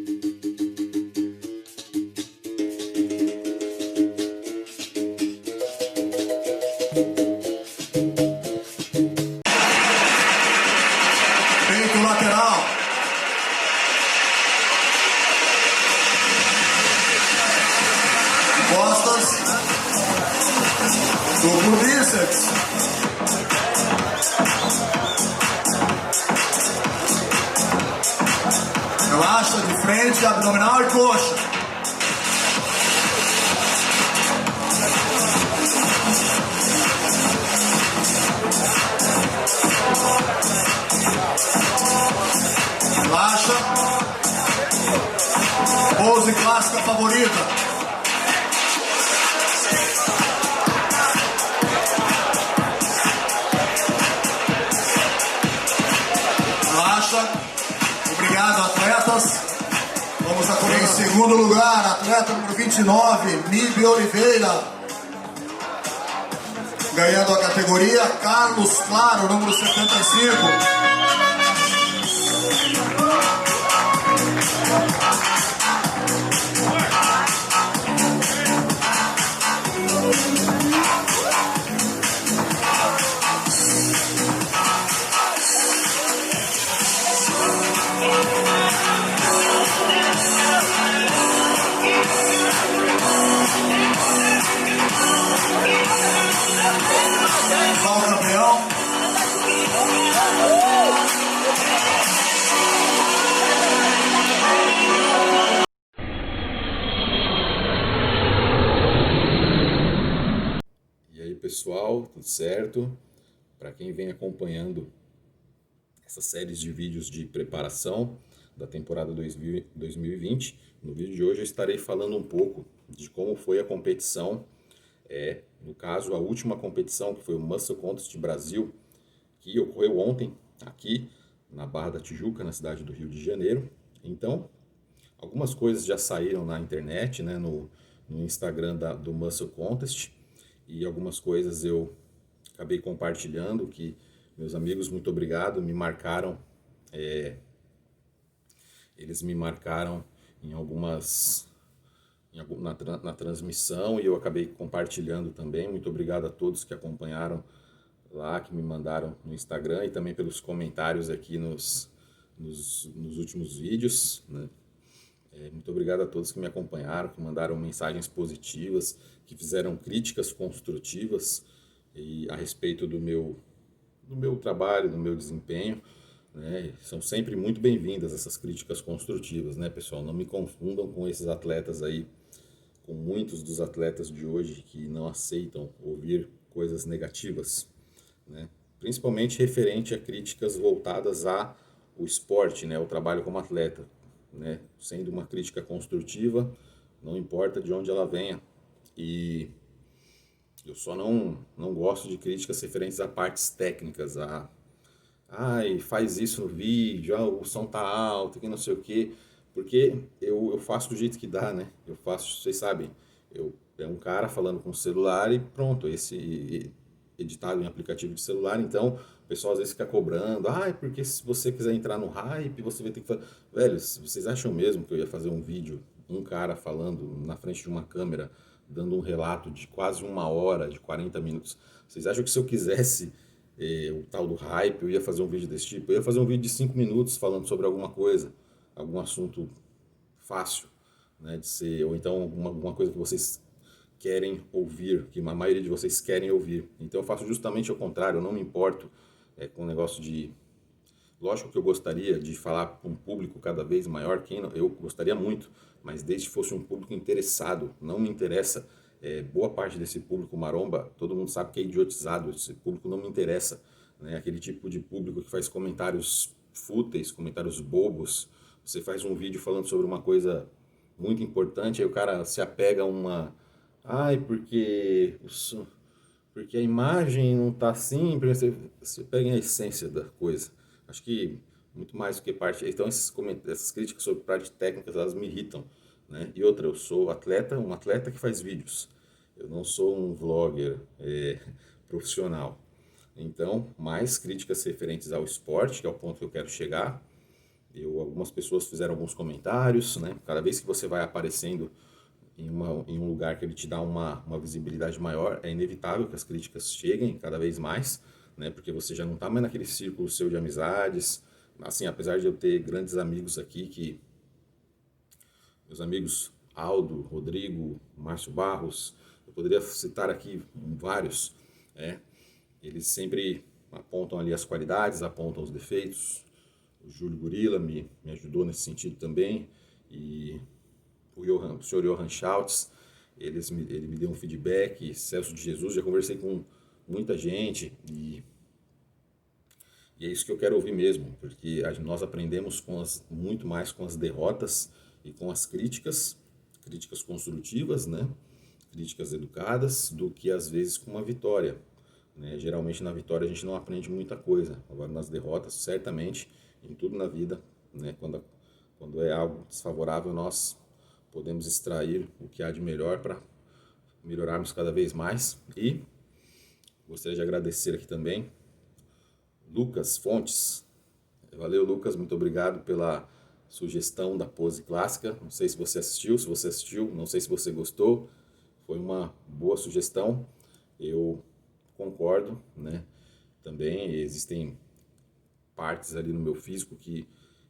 Peito lateral. Costas. Duplo bíceps. Relaxa de frente, abdominal e coxa. Relaxa. Pose clássica favorita. Obrigado, atletas. Vamos a correr em segundo lugar, atleta número 29, Nibe Oliveira. Ganhando a categoria, Carlos Claro, número 75. Atual campeão. E aí, pessoal, tudo certo? Para quem vem acompanhando essas séries de vídeos de preparação da temporada 2020, no vídeo de hoje eu estarei falando um pouco de como foi a competição, no caso a última competição, que foi o Muscle Contest Brasil, que ocorreu ontem aqui na Barra da Tijuca, na cidade do Rio de Janeiro. Então, algumas coisas já saíram na internet, né, no Instagram do Muscle Contest, e algumas coisas eu acabei compartilhando, que meus amigos, muito obrigado, me marcaram, eles me marcaram na transmissão, e eu acabei compartilhando também. Muito obrigado a todos que acompanharam lá, que me mandaram no Instagram, e também pelos comentários aqui nos últimos vídeos, né? Muito obrigado a todos que me acompanharam, que mandaram mensagens positivas, que fizeram críticas construtivas a respeito do meu trabalho, do meu desempenho, né? São sempre muito bem-vindas essas críticas construtivas, né, pessoal? Não me confundam com esses atletas aí, com muitos dos atletas de hoje que não aceitam ouvir coisas negativas, né? Principalmente referente a críticas voltadas ao esporte, né, o trabalho como atleta, né? Sendo uma crítica construtiva, não importa de onde ela venha. E eu só não gosto de críticas referentes a partes técnicas, ai, faz isso no vídeo, o som tá alto, que não sei o quê, porque eu faço do jeito que dá, né? Eu faço, vocês sabem, é um cara falando com o celular e pronto, esse editado em aplicativo de celular. Então o pessoal às vezes fica cobrando, porque se você quiser entrar no hype, você vai ter que fazer. Velho, vocês acham mesmo que eu ia fazer um vídeo, um cara falando na frente de uma câmera, dando um relato de quase 1 hora, de 40 minutos? Vocês acham que se eu quisesse o tal do hype, eu ia fazer um vídeo desse tipo? Eu ia fazer um vídeo de 5 minutos falando sobre alguma coisa, algum assunto fácil, né, de ser, ou então alguma coisa que vocês querem ouvir, que a maioria de vocês querem ouvir. Então eu faço justamente ao contrário, eu não me importo com o negócio de... Lógico que eu gostaria de falar para um público cada vez maior, eu gostaria muito, mas desde que fosse um público interessado. Não me interessa, boa parte desse público maromba, todo mundo sabe que é idiotizado, esse público não me interessa, né? Aquele tipo de público que faz comentários fúteis, comentários bobos. Você faz um vídeo falando sobre uma coisa muito importante, aí o cara se apega a porque a imagem não está assim, porque você pega a essência da coisa. Acho que muito mais do que parte... Então essas críticas sobre parte técnicas, elas me irritam, né? E outra, eu sou um atleta que faz vídeos. Eu não sou um vlogger profissional. Então, mais críticas referentes ao esporte, que é o ponto que eu quero chegar, Algumas pessoas fizeram alguns comentários, né? Cada vez que você vai aparecendo em um lugar que ele te dá uma visibilidade maior, é inevitável que as críticas cheguem cada vez mais, né? Porque você já não está mais naquele círculo seu de amizades. Assim, apesar de eu ter grandes amigos aqui, meus amigos Aldo, Rodrigo, Márcio Barros, eu poderia citar aqui vários, né? Eles sempre apontam ali as qualidades, apontam os defeitos. O Júlio Gurila me ajudou nesse sentido também, e o senhor Johan Schultz, ele me deu um feedback. Celso de Jesus, já conversei com muita gente, e é isso que eu quero ouvir mesmo, porque nós aprendemos muito mais com as derrotas e com as críticas construtivas, né? Críticas educadas, do que às vezes com uma vitória, né? Geralmente na vitória a gente não aprende muita coisa, agora nas derrotas, certamente, em tudo na vida, né? Quando é algo desfavorável, nós podemos extrair o que há de melhor para melhorarmos cada vez mais. E gostaria de agradecer aqui também Lucas Fontes. Valeu, Lucas, muito obrigado pela sugestão da pose clássica. Não sei se você assistiu, não sei se você gostou. Foi uma boa sugestão, eu concordo, né? Também existem partes ali no meu físico que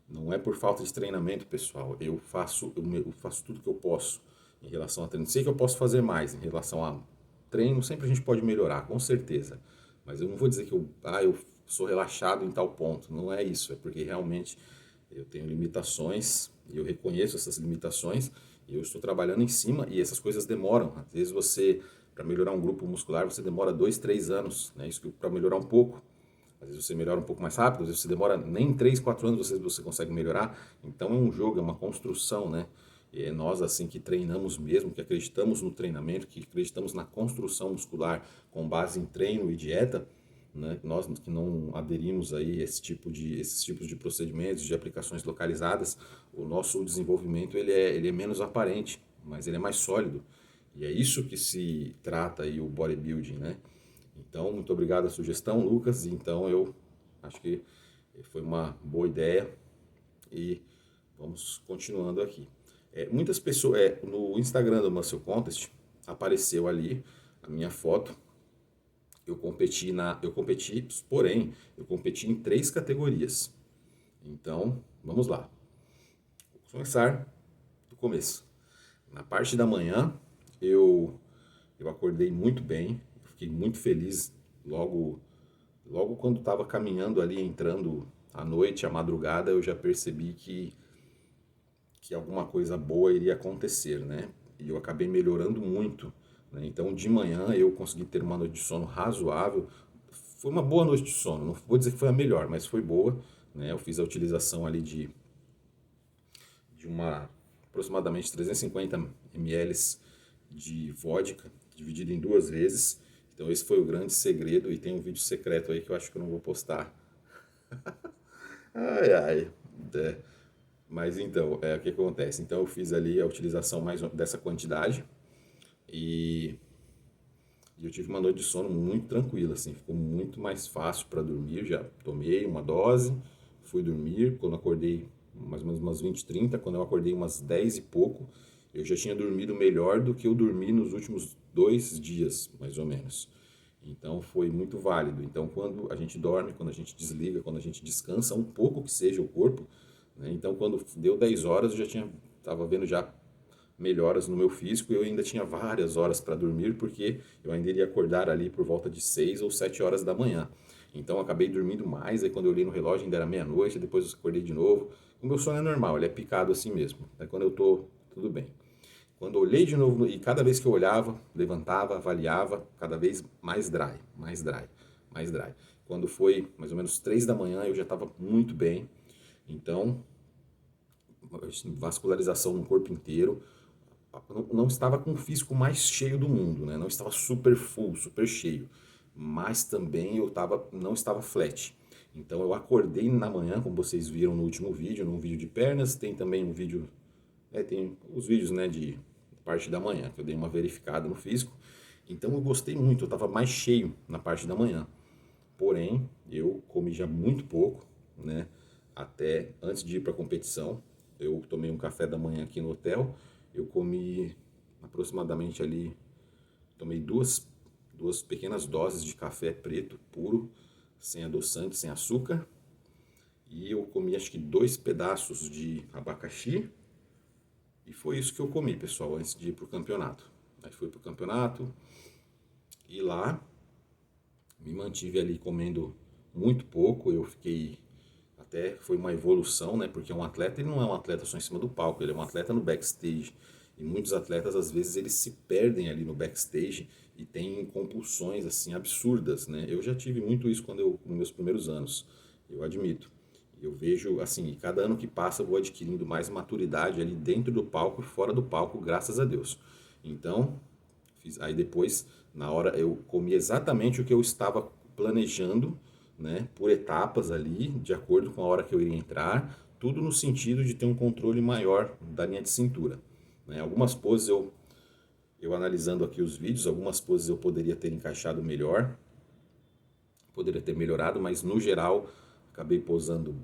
não é por falta de treinamento, pessoal. Eu faço tudo que eu posso em relação a treino. Sei que eu posso fazer mais em relação a treino, sempre a gente pode melhorar, com certeza. Mas eu não vou dizer que eu sou relaxado em tal ponto. Não é isso, é porque realmente eu tenho limitações e eu reconheço essas limitações e eu estou trabalhando em cima, e essas coisas demoram. Às vezes para melhorar um grupo muscular, você demora 2, 3 anos, né? Isso para melhorar um pouco. Às vezes você melhora um pouco mais rápido, às vezes você demora nem 3, 4 anos você consegue melhorar. Então é um jogo, é uma construção, né? E é nós, assim, que treinamos mesmo, que acreditamos no treinamento, que acreditamos na construção muscular com base em treino e dieta, né? Nós que não aderimos aí a esses tipos de procedimentos, de aplicações localizadas, o nosso desenvolvimento ele é menos aparente, mas ele é mais sólido. E é isso que se trata aí o bodybuilding, né? Então, muito obrigado a sugestão, Lucas. Então, eu acho que foi uma boa ideia e vamos continuando aqui. Muitas pessoas, no Instagram do Muscle Contest, apareceu ali a minha foto. Porém, eu competi em 3 categorias. Então, vamos lá. Vou começar do começo. Na parte da manhã, eu acordei muito bem, fiquei muito feliz logo quando estava caminhando ali, entrando à noite, à madrugada, eu já percebi que alguma coisa boa iria acontecer, né? E eu acabei melhorando muito, né? Então, de manhã eu consegui ter uma noite de sono razoável. Foi uma boa noite de sono, não vou dizer que foi a melhor, mas foi boa, né? Eu fiz a utilização ali de uma aproximadamente 350 ml de vodka, dividido em 2 vezes. Então esse foi o grande segredo, e tem um vídeo secreto aí que eu acho que eu não vou postar. Ai, ai. Mas então, o que acontece? Então eu fiz ali a utilização mais dessa quantidade e eu tive uma noite de sono muito tranquila, assim, ficou muito mais fácil para dormir. Já tomei uma dose, fui dormir, quando acordei mais ou menos umas 20, 30, quando eu acordei umas 10 e pouco, eu já tinha dormido melhor do que eu dormi nos últimos 2 dias, mais ou menos. Então foi muito válido. Então quando a gente dorme, quando a gente desliga, quando a gente descansa um pouco que seja o corpo, né? Então quando deu 10 horas eu já estava vendo já melhoras no meu físico, e eu ainda tinha várias horas para dormir, porque eu ainda iria acordar ali por volta de 6 ou 7 horas da manhã. Então eu acabei dormindo mais, aí quando eu olhei no relógio ainda era meia-noite, depois eu acordei de novo. O meu sono é normal, ele é picado assim mesmo. Aí quando eu tô, tudo bem. Quando eu olhei de novo, e cada vez que eu olhava, levantava, avaliava, cada vez mais dry, mais dry, mais dry. Quando foi mais ou menos 3 da manhã, eu já estava muito bem. Então, vascularização no corpo inteiro. Não estava com o físico mais cheio do mundo, né? Não estava super full, super cheio. Mas também não estava flat. Então eu acordei na manhã, como vocês viram no último vídeo, num vídeo de pernas, tem também um vídeo, tem os vídeos, né, de parte da manhã, que eu dei uma verificada no físico. Então eu gostei muito, eu estava mais cheio na parte da manhã. Porém, eu comi já muito pouco, né? até antes de ir para a competição. Eu tomei um café da manhã aqui no hotel, eu comi aproximadamente ali, tomei duas pequenas doses de café preto puro, sem adoçante, sem açúcar, e eu comi acho que 2 pedaços de abacaxi, e foi isso que eu comi, pessoal, antes de ir para o campeonato. Aí fui para o campeonato, e lá me mantive ali comendo muito pouco. Eu fiquei, até foi uma evolução, né? Porque um atleta, ele não é um atleta só em cima do palco, ele é um atleta no backstage. E muitos atletas, às vezes, eles se perdem ali no backstage e têm compulsões, assim, absurdas, né? Eu já tive muito isso nos meus primeiros anos, eu admito. Eu vejo, assim, cada ano que passa eu vou adquirindo mais maturidade ali dentro do palco e fora do palco, graças a Deus. Então, aí depois, na hora, eu comi exatamente o que eu estava planejando, né, por etapas ali, de acordo com a hora que eu iria entrar, tudo no sentido de ter um controle maior da linha de cintura, né? Algumas poses eu analisando aqui os vídeos, algumas poses eu poderia ter encaixado melhor, poderia ter melhorado, mas no geral acabei posando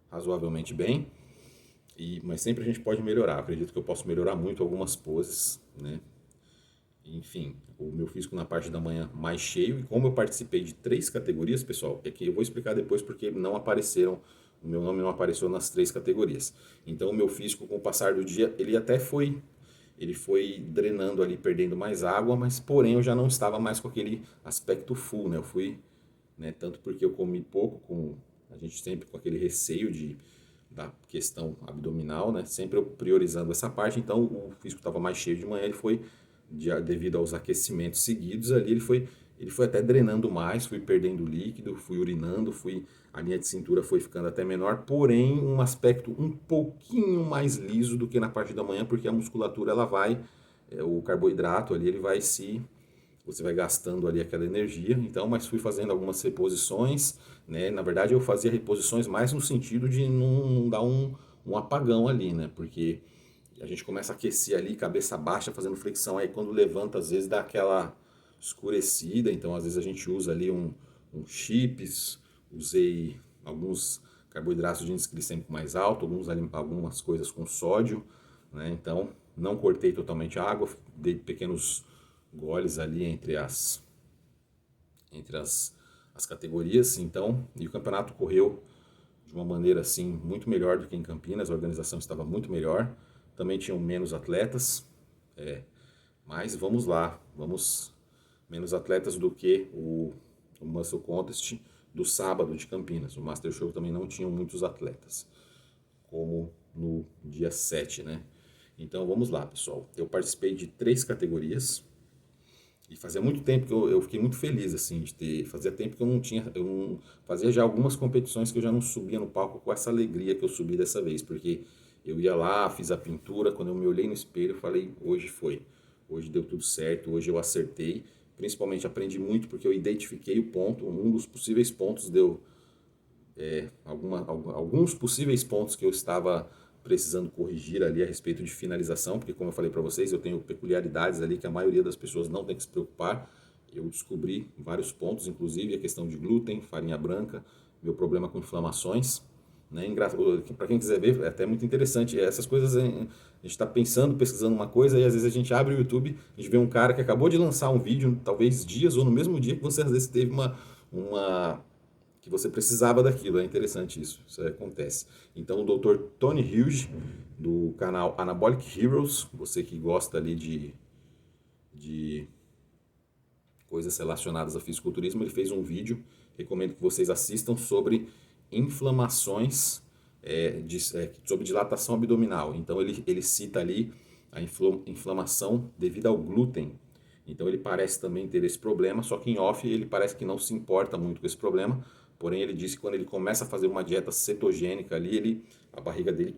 razoavelmente bem, mas sempre a gente pode melhorar. Acredito que eu posso melhorar muito algumas poses, né? Enfim, o meu físico na parte da manhã mais cheio, e como eu participei de 3 categorias, pessoal, é que eu vou explicar depois porque não apareceram, o meu nome não apareceu nas 3 categorias. Então o meu físico, com o passar do dia, ele foi drenando ali, perdendo mais água, mas porém eu já não estava mais com aquele aspecto full, né? Eu fui, né, tanto porque eu comi pouco, a gente sempre com aquele receio da questão abdominal, né? Sempre eu priorizando essa parte, então o físico estava mais cheio de manhã, ele foi devido aos aquecimentos seguidos ali, ele foi até drenando mais, fui perdendo líquido, fui urinando, a linha de cintura foi ficando até menor, porém um aspecto um pouquinho mais liso do que na parte da manhã, porque a musculatura ela vai, o carboidrato ali, você vai gastando ali aquela energia, então, mas fui fazendo algumas reposições, né? Na verdade eu fazia reposições mais no sentido de não dar um apagão ali, né? Porque a gente começa a aquecer ali, cabeça baixa, fazendo flexão, aí quando levanta, às vezes dá aquela escurecida, então às vezes a gente usa ali um chips, usei alguns carboidratos de índice glicêmico mais alto, algumas coisas com sódio, né? Então não cortei totalmente a água, dei pequenos goles ali as categorias, então, e o campeonato correu de uma maneira assim muito melhor do que em Campinas, a organização estava muito melhor, também tinham menos atletas, mas vamos lá, menos atletas do que o Muscle Contest do sábado de Campinas. O Master Show também não tinham muitos atletas, como no dia 7, né? Então vamos lá, pessoal. Eu participei de 3 categorias e fazia muito tempo que eu fiquei muito feliz, assim, fazia tempo que eu não fazia já algumas competições que eu já não subia no palco com essa alegria que eu subi dessa vez, porque eu ia lá, fiz a pintura, quando eu me olhei no espelho, eu falei, hoje deu tudo certo, hoje eu acertei, principalmente aprendi muito porque eu identifiquei o ponto, um dos possíveis pontos deu, alguns possíveis pontos que eu estava precisando corrigir ali a respeito de finalização, porque como eu falei para vocês, eu tenho peculiaridades ali que a maioria das pessoas não tem que se preocupar. Eu descobri vários pontos, inclusive a questão de glúten, farinha branca, meu problema com inflamações, né? Para quem quiser ver, é até muito interessante. Essas coisas, a gente está pensando, pesquisando uma coisa, e às vezes a gente abre o YouTube, a gente vê um cara que acabou de lançar um vídeo, talvez dias ou no mesmo dia que você às vezes teve que você precisava daquilo. É interessante isso acontece. Então o Dr. Tony Hughes, do canal Anabolic Heroes, você que gosta ali de coisas relacionadas a fisiculturismo, ele fez um vídeo, recomendo que vocês assistam, sobre inflamações, sobre dilatação abdominal. Então ele cita ali a inflamação devido ao glúten. Então ele parece também ter esse problema, só que em off ele parece que não se importa muito com esse problema. Porém, ele disse que quando ele começa a fazer uma dieta cetogênica ali, a barriga dele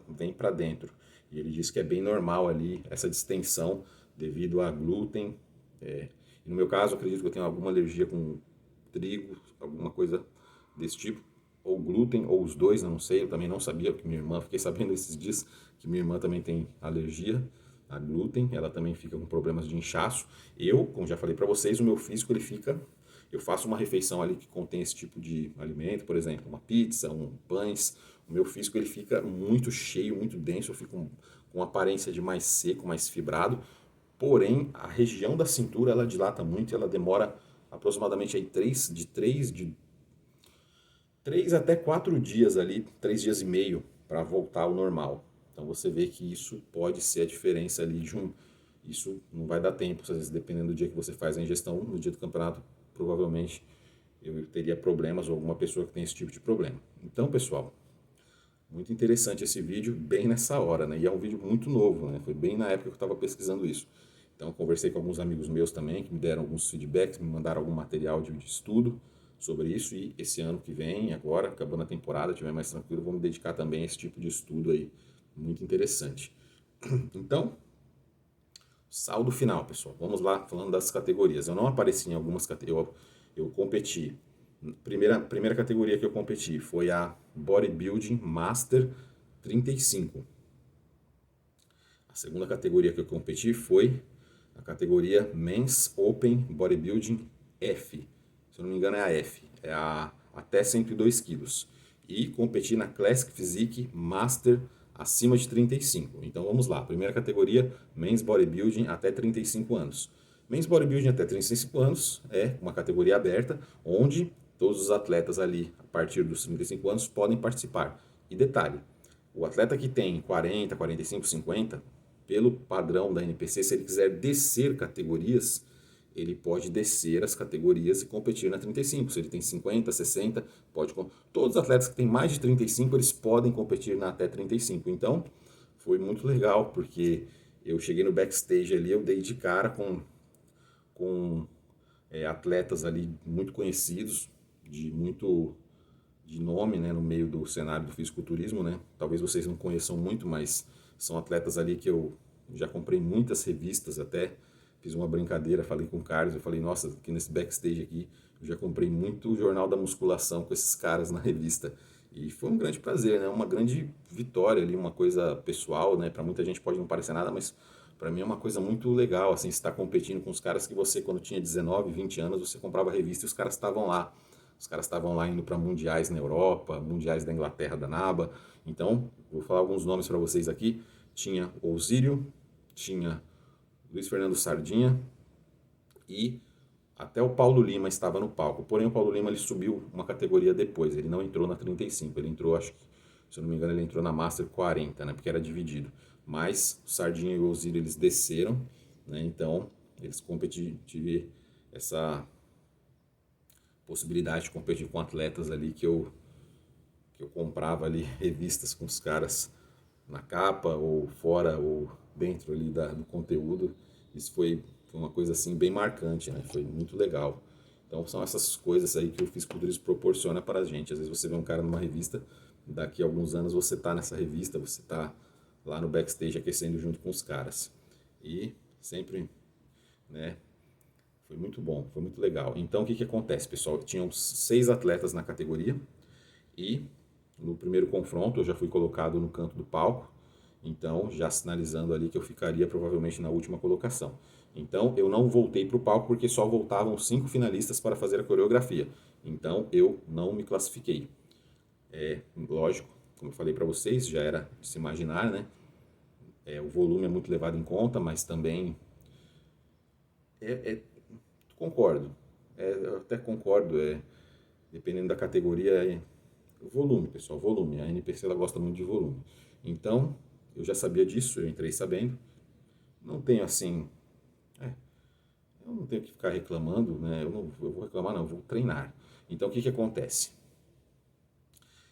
vem para dentro. E ele disse que é bem normal ali essa distensão devido a glúten. E no meu caso, acredito que eu tenho alguma alergia com trigo, alguma coisa desse tipo. Ou glúten, ou os dois, eu não sei. Eu também não sabia, porque fiquei sabendo esses dias que minha irmã também tem alergia a glúten. Ela também fica com problemas de inchaço. Eu, como já falei para vocês, o meu físico ele fica... eu faço uma refeição ali que contém esse tipo de alimento, por exemplo, uma pizza, pães, o meu físico ele fica muito cheio, muito denso, eu fico com aparência de mais seco, mais fibrado, porém a região da cintura ela dilata muito, ela demora aproximadamente aí de 3 até 4 dias ali, 3 dias e meio para voltar ao normal. Então você vê que isso pode ser a diferença ali de um. Isso não vai dar tempo, às vezes dependendo do dia que você faz a ingestão, no dia do campeonato, provavelmente eu teria problemas ou alguma pessoa que tem esse tipo de problema. Então, pessoal, muito interessante esse vídeo, bem nessa hora, né? E é um vídeo muito novo, né? Foi bem na época que eu estava pesquisando isso. Então, conversei com alguns amigos meus também, que me deram alguns feedbacks, me mandaram algum material de estudo sobre isso. E esse ano que vem, agora, acabando a temporada, estiver mais tranquilo, vou me dedicar também a esse tipo de estudo aí, muito interessante. Então, saldo final, pessoal. Vamos lá, falando das categorias. Eu não apareci em algumas categorias, eu competi. Primeira categoria que eu competi foi a Bodybuilding Master 35. A segunda categoria que eu competi foi a categoria Men's Open Bodybuilding F. Se eu não me engano é a F, é a até 102 quilos. E competi na Classic Physique Master acima de 35. Então vamos lá, primeira categoria, Men's Bodybuilding até 35 anos. Men's Bodybuilding até 35 anos é uma categoria aberta, onde todos os atletas ali, a partir dos 35 anos, podem participar. E detalhe, o atleta que tem 40, 45, 50, pelo padrão da NPC, se ele quiser descer categorias, ele pode descer as categorias e competir na 35. Se ele tem 50, 60, pode. Todos os atletas que têm mais de 35, eles podem competir na até 35. Então, foi muito legal, porque eu cheguei no backstage ali, eu dei de cara com atletas ali muito conhecidos, de nome, né, no meio do cenário do fisiculturismo, né? Talvez vocês não conheçam muito, mas são atletas ali que eu já comprei muitas revistas até. Fiz uma brincadeira, falei com o Carlos, eu falei, nossa, aqui nesse backstage aqui, eu já comprei muito jornal da musculação com esses caras na revista. E foi um grande prazer, né? Uma grande vitória ali, uma coisa pessoal, né? Para muita gente pode não parecer nada, mas para mim é uma coisa muito legal, assim, estar competindo com os caras que você, quando tinha 19, 20 anos, você comprava a revista e os caras estavam lá. Os caras estavam lá indo para mundiais na Europa, mundiais da Inglaterra, da NABA. Então, vou falar alguns nomes para vocês aqui. Tinha Osírio, tinha Luiz Fernando Sardinha e até o Paulo Lima estava no palco. Porém, o Paulo Lima ele subiu uma categoria depois. Ele não entrou na 35. Ele entrou, acho que, se eu não me engano, ele entrou na Master 40, né? Porque era dividido. Mas o Sardinha e o Osírio eles desceram, né? Então, eles tive essa possibilidade de competir com atletas ali que eu comprava ali revistas com os caras na capa ou fora ou dentro ali do conteúdo. Isso foi uma coisa assim bem marcante, né? Foi muito legal. Então são essas coisas aí que o fisiculturismo proporciona para a gente. Às vezes você vê um cara numa revista, daqui a alguns anos você tá nessa revista, você tá lá no backstage aquecendo junto com os caras. E sempre, né? Foi muito bom, foi muito legal. Então o que acontece, pessoal? Tinham 6 atletas na categoria e no primeiro confronto eu já fui colocado no canto do palco, então já sinalizando ali que eu ficaria provavelmente na última colocação. Então eu não voltei para o palco porque só voltavam 5 finalistas para fazer a coreografia. Então eu não me classifiquei. Lógico, como eu falei para vocês, já era de se imaginar, né? O volume é muito levado em conta, mas também concordo. Eu até concordo. Dependendo da categoria, volume, pessoal, volume. A NPC ela gosta muito de volume. Então, eu já sabia disso, eu entrei sabendo. Não tenho assim. Eu não tenho que ficar reclamando, né? Eu vou reclamar, não, eu vou treinar. Então, o que acontece?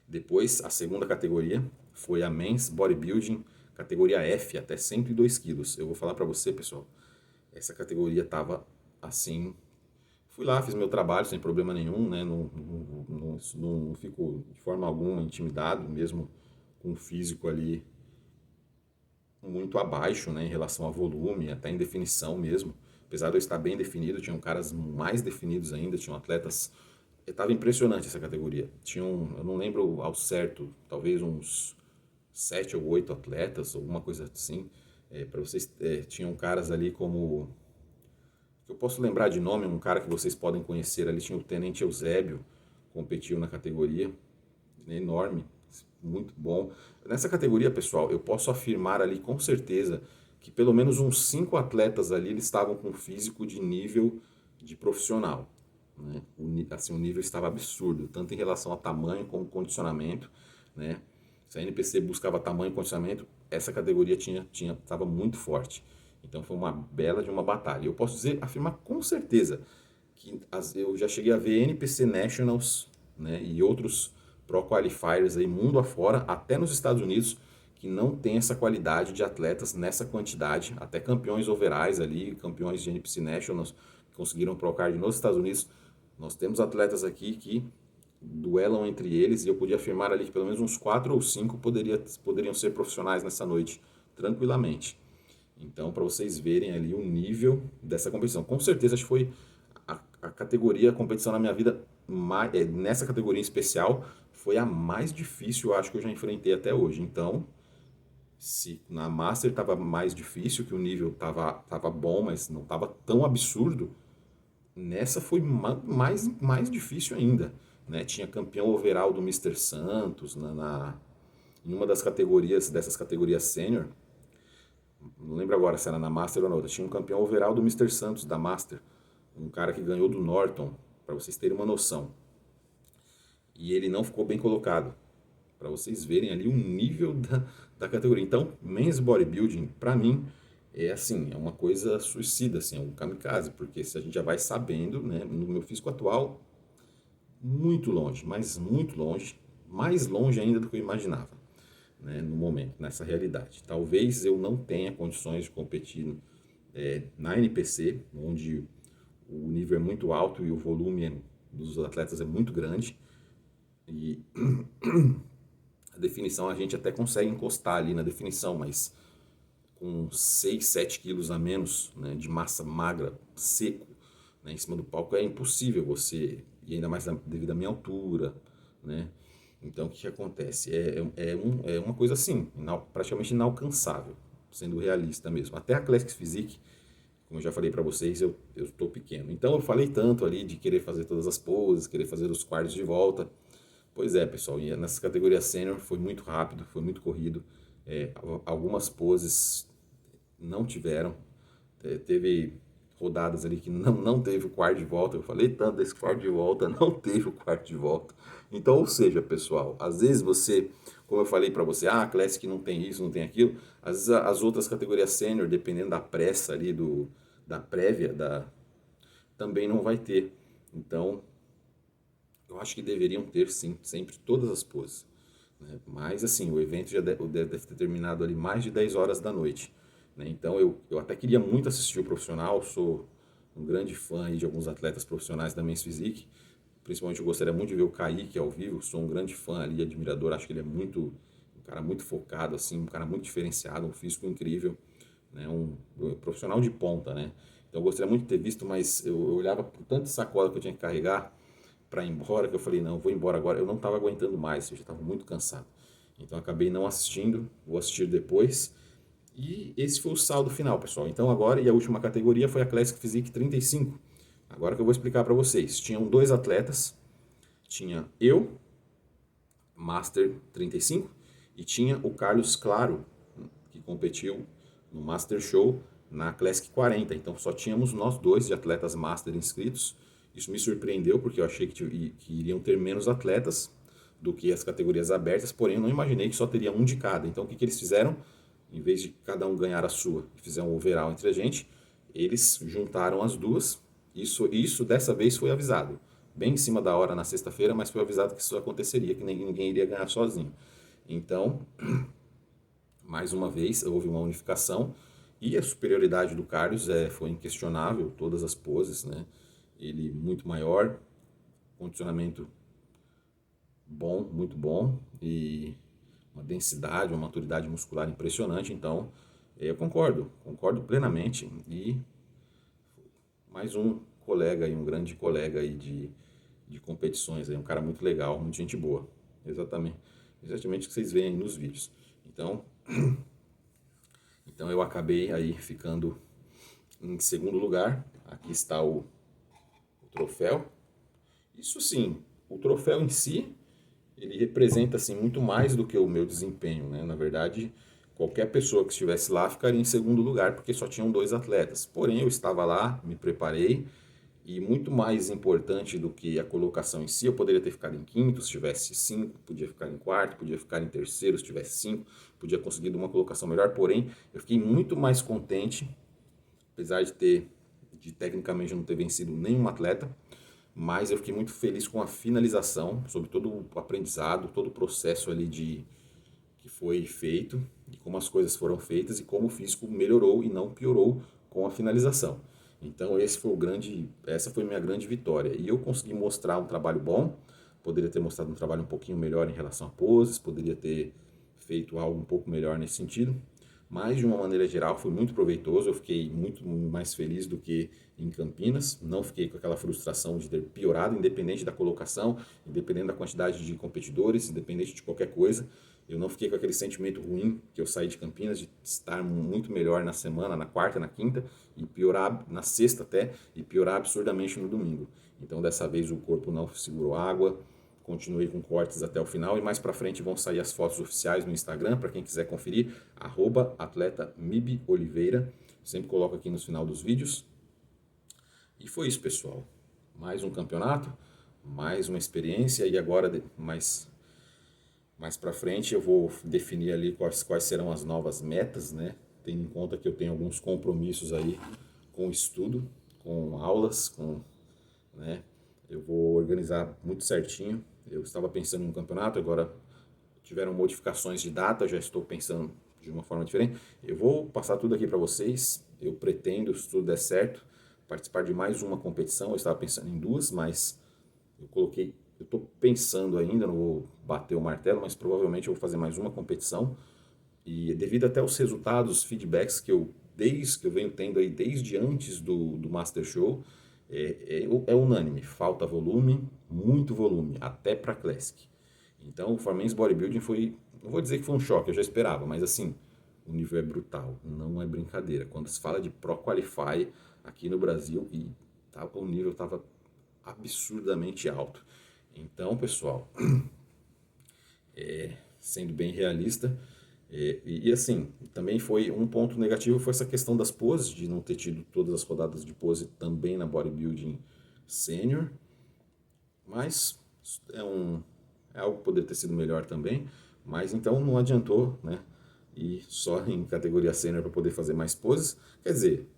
Depois, a segunda categoria foi a Men's Bodybuilding, categoria F, até 102 quilos. Eu vou falar para você, pessoal, essa categoria tava assim. Fui lá, fiz meu trabalho sem problema nenhum, né? Não fico de forma alguma intimidado, mesmo com o físico ali muito abaixo, né, em relação a volume, até em definição mesmo. Apesar de eu estar bem definido, tinham caras mais definidos ainda, tinham atletas. Estava impressionante essa categoria. Eu não lembro ao certo, talvez uns 7 ou 8 atletas, alguma coisa assim. Para vocês, tinham caras ali como Eu posso lembrar de nome, um cara que vocês podem conhecer ali, tinha o Tenente Eusébio, competiu na categoria, enorme, muito bom. Nessa categoria, pessoal, eu posso afirmar ali com certeza que pelo menos uns 5 atletas ali eles estavam com físico de nível de profissional. Né? Assim, o nível estava absurdo, tanto em relação a tamanho como condicionamento. Né? Se a NPC buscava tamanho e condicionamento, essa categoria estava muito forte. Então foi uma bela de uma batalha. Eu posso dizer, afirmar com certeza que eu já cheguei a ver NPC Nationals, né, e outros Pro Qualifiers aí mundo afora, até nos Estados Unidos, que não tem essa qualidade de atletas nessa quantidade, até campeões overais ali, campeões de NPC Nationals, que conseguiram Pro Card nos Estados Unidos. Nós temos atletas aqui que duelam entre eles, e eu podia afirmar ali que pelo menos uns 4 ou 5 poderiam ser profissionais nessa noite, tranquilamente. Então, para vocês verem ali o nível dessa competição. Com certeza, acho que foi a categoria, a competição na minha vida, nessa categoria em especial, foi a mais difícil, eu acho, que eu já enfrentei até hoje. Então, se na Master estava mais difícil, que o nível tava bom, mas não estava tão absurdo, nessa foi mais difícil ainda. Né? Tinha campeão overall do Mr. Santos em uma das categorias, dessas categorias sênior. Não lembro agora se era na Master ou na outra. Tinha um campeão overall do Mr. Santos, da Master. Um cara que ganhou do Norton, para vocês terem uma noção. E ele não ficou bem colocado. Para vocês verem ali o nível da categoria. Então, Men's Bodybuilding, para mim, é assim, é uma coisa suicida, assim, é um kamikaze. Porque se a gente já vai sabendo, né, no meu físico atual, muito longe, mas muito longe. Mais longe ainda do que eu imaginava. Né, no momento, nessa realidade. Talvez eu não tenha condições de competir na NPC, onde o nível é muito alto e o volume dos atletas é muito grande. E a definição a gente até consegue encostar ali na definição, mas com 6, 7 quilos a menos, né, de massa magra, seco, né, em cima do palco é impossível você, e ainda mais devido à minha altura, né? Então, o que acontece? É uma coisa assim, praticamente inalcançável, sendo realista mesmo. Até a Classic Physique, como eu já falei para vocês, eu estou pequeno. Então, eu falei tanto ali de querer fazer todas as poses, querer fazer os quartos de volta. Pois é, pessoal, e nessa categoria sênior foi muito rápido, foi muito corrido. Algumas poses não tiveram. Teve rodadas ali que não teve o quarto de volta. Eu falei tanto desse quarto de volta, não teve o quarto de volta. Então, ou seja, pessoal, às vezes você, como eu falei para você, a Classic não tem isso, não tem aquilo. Às vezes as outras categorias sênior, dependendo da pressa ali, da prévia, também não vai ter. Então, eu acho que deveriam ter, sim, sempre todas as poses. Né? Mas, assim, o evento já deve ter terminado ali mais de 10 horas da noite. Né? Então, eu até queria muito assistir o profissional, sou um grande fã aí de alguns atletas profissionais da Men's Physique. Principalmente eu gostaria muito de ver o Kaique ao vivo, sou um grande fã ali, admirador, acho que ele é um cara muito focado, assim, um cara muito diferenciado, um físico incrível, né? Um profissional de ponta, né? Então eu gostaria muito de ter visto, mas eu olhava por tanta sacola que eu tinha que carregar para ir embora, que eu falei, não, eu vou embora agora. Eu não estava aguentando mais, eu já estava muito cansado. Então acabei não assistindo, vou assistir depois. E esse foi o saldo final, pessoal. Então agora, e a última categoria foi a Classic Physique 35. Agora que eu vou explicar para vocês. Tinham 2 atletas, tinha eu, Master 35, e tinha o Carlos Claro, que competiu no Master Show na Classic 40. Então só tínhamos nós dois de atletas Master inscritos. Isso me surpreendeu, porque eu achei que iriam ter menos atletas do que as categorias abertas, porém eu não imaginei que só teria um de cada. Então o que eles fizeram? Em vez de cada um ganhar a sua e fizer um overall entre a gente, eles juntaram as duas. Isso dessa vez foi avisado. Bem em cima da hora na sexta-feira, mas foi avisado que isso aconteceria, que ninguém iria ganhar sozinho. Então, mais uma vez, houve uma unificação e a superioridade do Carlos foi inquestionável, todas as poses, né? Ele muito maior, condicionamento bom, muito bom, e uma densidade, uma maturidade muscular impressionante. Então, eu concordo plenamente. E mais um colega aí, um grande colega aí de competições, aí, um cara muito legal, muito gente boa. Exatamente o que vocês veem aí nos vídeos. Então eu acabei aí ficando Em segundo lugar, aqui está o troféu. Isso sim, o troféu em si, ele representa assim, muito mais do que o meu desempenho, né? Na verdade, qualquer pessoa que estivesse lá ficaria em segundo lugar, porque só tinham 2 atletas. Porém, eu estava lá, me preparei, e muito mais importante do que a colocação em si, eu poderia ter ficado em quinto se tivesse 5, podia ficar em quarto, podia ficar em terceiro se tivesse 5, podia conseguir uma colocação melhor. Porém, eu fiquei muito mais contente, apesar de tecnicamente não ter vencido nenhum atleta, mas eu fiquei muito feliz com a finalização, sobre todo o aprendizado, todo o processo ali que foi feito, e como as coisas foram feitas e como o físico melhorou e não piorou com a finalização. Então essa foi minha grande vitória. E eu consegui mostrar um trabalho bom, poderia ter mostrado um trabalho um pouquinho melhor em relação a poses, poderia ter feito algo um pouco melhor nesse sentido, mas de uma maneira geral foi muito proveitoso. Eu fiquei muito mais feliz do que em Campinas, não fiquei com aquela frustração de ter piorado, independente da colocação, independente da quantidade de competidores, independente de qualquer coisa. Eu não fiquei com aquele sentimento ruim que eu saí de Campinas, de estar muito melhor na semana, na quarta, na quinta, e piorar na sexta até, e piorar absurdamente no domingo. Então dessa vez o corpo não segurou água, continuei com cortes até o final, e mais pra frente vão sair as fotos oficiais no Instagram, para quem quiser conferir, @atleta_mib_oliveira, sempre coloco aqui no final dos vídeos. E foi isso, pessoal. Mais um campeonato, mais uma experiência, e agora mais para frente eu vou definir ali quais serão as novas metas, né? Tendo em conta que eu tenho alguns compromissos aí com estudo, com aulas, né? Eu vou organizar muito certinho. Eu estava pensando em um campeonato, agora tiveram modificações de data, já estou pensando de uma forma diferente. Eu vou passar tudo aqui para vocês. Eu pretendo, se tudo der certo, participar de mais uma competição. Eu estava pensando em 2, mas eu estou pensando ainda, não vou bater o martelo, mas provavelmente eu vou fazer mais uma competição. E devido até aos resultados, feedbacks que eu venho tendo aí desde antes do Master Show, é unânime, falta volume, muito volume, até para Classic. Então o Formen's Bodybuilding foi, não vou dizer que foi um choque, eu já esperava, mas assim, o nível é brutal, não é brincadeira. Quando se fala de Pro Qualify aqui no Brasil, o nível estava absurdamente alto. Então, pessoal, sendo bem realista, assim, também foi um ponto negativo, foi essa questão das poses, de não ter tido todas as rodadas de pose também na Bodybuilding Sênior, mas é algo que poderia ter sido melhor também, mas então não adiantou, né? E só em categoria Sênior para poder fazer mais poses. Quer dizer,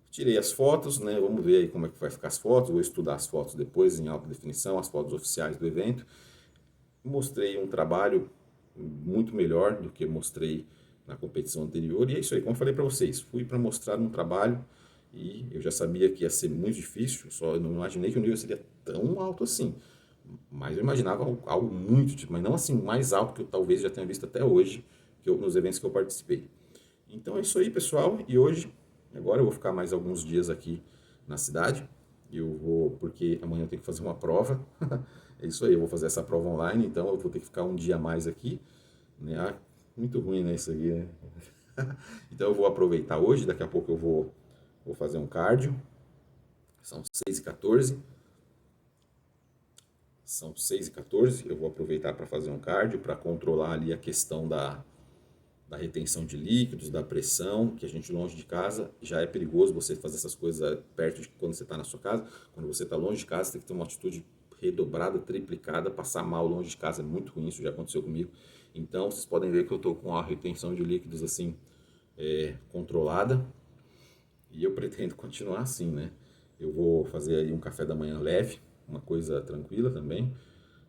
tirei as fotos, né? Vamos ver aí como é que vai ficar as fotos, vou estudar as fotos depois em alta definição, as fotos oficiais do evento. Mostrei um trabalho muito melhor do que mostrei na competição anterior, e é isso aí, como eu falei para vocês, fui para mostrar um trabalho e eu já sabia que ia ser muito difícil, só não imaginei que o nível seria tão alto assim, mas eu imaginava algo muito, mas não assim, mais alto que eu talvez já tenha visto até hoje, nos eventos que eu participei. Então é isso aí, pessoal, e hoje, agora eu vou ficar mais alguns dias aqui na cidade, porque amanhã eu tenho que fazer uma prova. É isso aí, eu vou fazer essa prova online, então eu vou ter que ficar um dia a mais aqui, né? Muito ruim, né, isso aqui, né? Então eu vou aproveitar hoje, daqui a pouco eu vou fazer um cardio. São 6h14. São 6h14, eu vou aproveitar para fazer um cardio, para controlar ali a questão da retenção de líquidos, da pressão, que a gente longe de casa, já é perigoso você fazer essas coisas perto de quando você está na sua casa. Quando você está longe de casa, você tem que ter uma atitude redobrada, triplicada. Passar mal longe de casa é muito ruim, isso já aconteceu comigo. Então vocês podem ver que eu estou com a retenção de líquidos assim controlada, e eu pretendo continuar assim, né? Eu vou fazer aí um café da manhã leve, uma coisa tranquila também.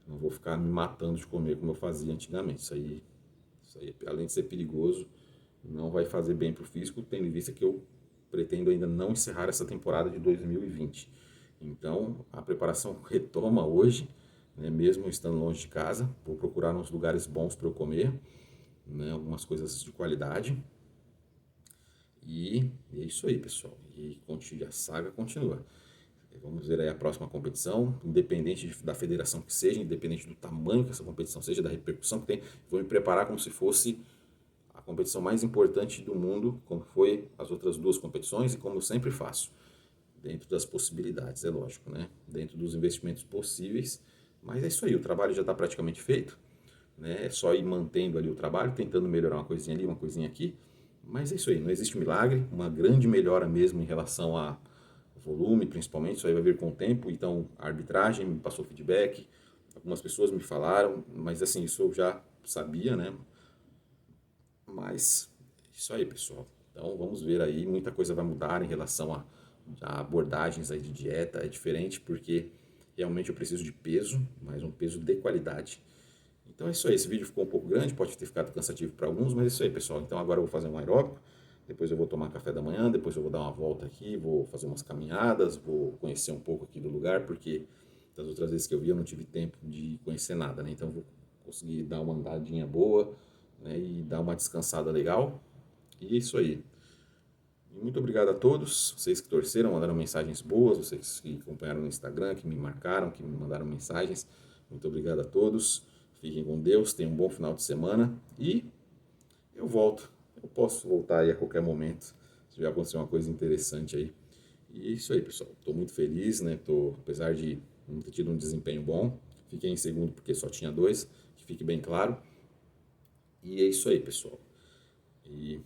Não vou ficar me matando de comer como eu fazia antigamente. Isso aí, além de ser perigoso, não vai fazer bem para o físico, tendo em vista que eu pretendo ainda não encerrar essa temporada de 2020. Então, a preparação retoma hoje, né, mesmo estando longe de casa. Vou procurar uns lugares bons para eu comer, né, algumas coisas de qualidade. E é isso aí, pessoal. E a saga continua. Vamos ver aí a próxima competição, independente da federação que seja, independente do tamanho que essa competição seja, da repercussão que tem, vou me preparar como se fosse a competição mais importante do mundo, como foi as outras 2 competições e como eu sempre faço, dentro das possibilidades, é lógico, né? Dentro dos investimentos possíveis, mas é isso aí, o trabalho já está praticamente feito, né? É só ir mantendo ali o trabalho, tentando melhorar uma coisinha ali, uma coisinha aqui, mas é isso aí, não existe milagre, uma grande melhora mesmo em relação a volume, principalmente, isso aí vai vir com o tempo, então a arbitragem me passou feedback, algumas pessoas me falaram, mas assim, isso eu já sabia, né? Mas isso aí, pessoal. Então vamos ver aí, muita coisa vai mudar em relação a abordagens aí de dieta, é diferente porque realmente eu preciso de peso, mas um peso de qualidade. Então é isso aí, esse vídeo ficou um pouco grande, pode ter ficado cansativo para alguns, mas é isso aí, pessoal. Então agora eu vou fazer um aeróbico, depois eu vou tomar café da manhã, depois eu vou dar uma volta aqui, vou fazer umas caminhadas, vou conhecer um pouco aqui do lugar, porque das outras vezes que eu vi eu não tive tempo de conhecer nada, né? Então eu vou conseguir dar uma andadinha boa, né, e dar uma descansada legal. E é isso aí. E muito obrigado a todos, vocês que torceram, mandaram mensagens boas, vocês que acompanharam no Instagram, que me marcaram, que me mandaram mensagens. Muito obrigado a todos. Fiquem com Deus, tenham um bom final de semana e eu volto. Eu posso voltar aí a qualquer momento, se tiver acontecer uma coisa interessante aí. E é isso aí, pessoal. Estou muito feliz, né? Apesar de não ter tido um desempenho bom, fiquei em segundo porque só tinha 2, que fique bem claro. E é isso aí, pessoal. E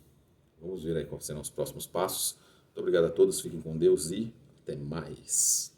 vamos ver aí quais serão os próximos passos. Muito obrigado a todos, fiquem com Deus e até mais.